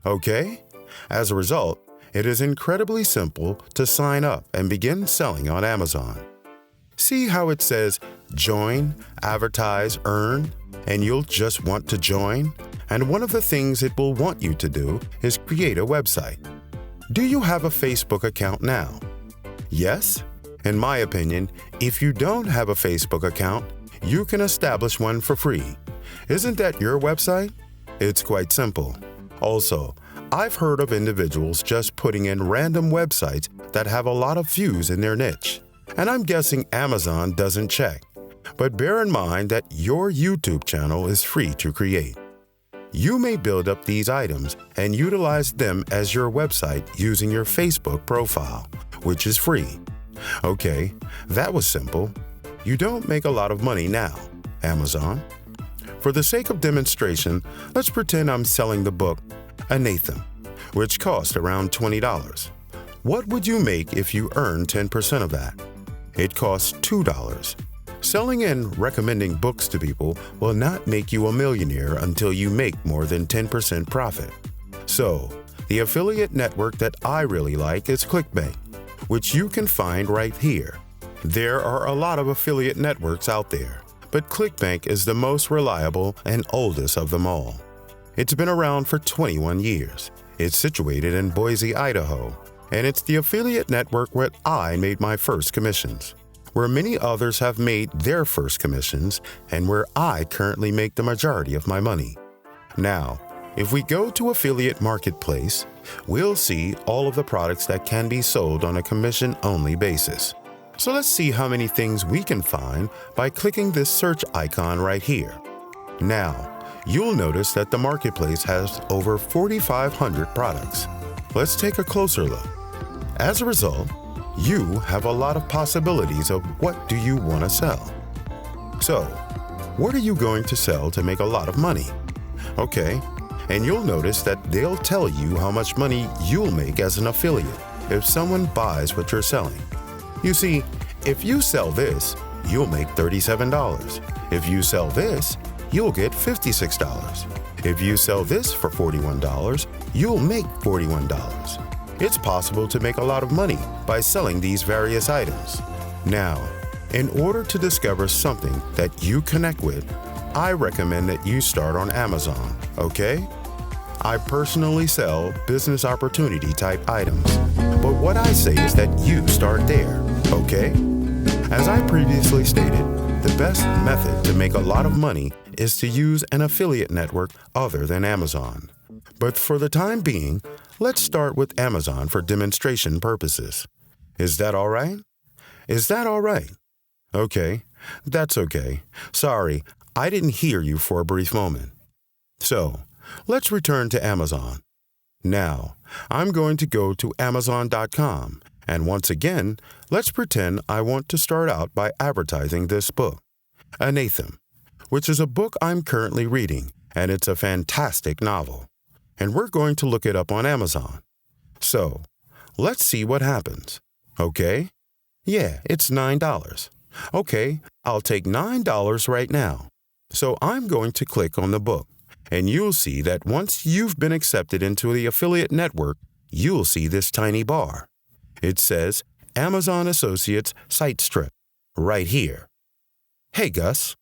Okay? As a result, it is incredibly simple to sign up and begin selling on Amazon. See how it says join, advertise, earn, and you'll just want to join? And one of the things it will want you to do is create a website. Do you have a Facebook account now? Yes? In my opinion, if you don't have a Facebook account, you can establish one for free. Isn't that your website? It's quite simple. Also, I've heard of individuals just putting in random websites that have a lot of views in their niche. And I'm guessing Amazon doesn't check. But bear in mind that your YouTube channel is free to create. You may build up these items and utilize them as your website using your Facebook profile, which is free. Okay, that was simple. You don't make a lot of money now, Amazon. For the sake of demonstration, let's pretend I'm selling the book Anathem, which cost around $20. What would you make if you earned 10% of that? It costs $2. Selling and recommending books to people will not make you a millionaire until you make more than 10% profit. So, the affiliate network that I really like is Clickbank, which you can find right here. There are a lot of affiliate networks out there, but Clickbank is the most reliable and oldest of them all. It's been around for 21 years. It's situated in Boise, Idaho, and it's the affiliate network where I made my first commissions, where many others have made their first commissions, and where I currently make the majority of my money. Now, if we go to Affiliate Marketplace, we'll see all of the products that can be sold on a commission-only basis. So let's see how many things we can find by clicking this search icon right here. Now, you'll notice that the marketplace has over 4,500 products. Let's take a closer look. As a result, you have a lot of possibilities of what do you want to sell. So, what are you going to sell to make a lot of money? Okay, and you'll notice that they'll tell you how much money you'll make as an affiliate if someone buys what you're selling. You see, if you sell this, you'll make $37. If you sell this, you'll get $56. If you sell this for $41, you'll make $41. It's possible to make a lot of money by selling these various items. Now, in order to discover something that you connect with, I recommend that you start on Amazon, okay? I personally sell business opportunity type items, but what I say is that you start there, okay? As I previously stated, the best method to make a lot of money is to use an affiliate network other than Amazon. But for the time being, let's start with Amazon for demonstration purposes. Is that all right? Is that all right? Okay, that's okay. Sorry, I didn't hear you for a brief moment. So, let's return to Amazon. Now, I'm going to go to Amazon.com, and once again, let's pretend I want to start out by advertising this book, Anathem, which is a book I'm currently reading, and it's a fantastic novel. And we're going to look it up on Amazon. So, let's see what happens. Okay? Yeah, it's $9. Okay, I'll take $9 right now. So I'm going to click on the book, and you'll see that once you've been accepted into the affiliate network, you'll see this tiny bar. It says Amazon Associates Site Strip right here. Hey, Gus,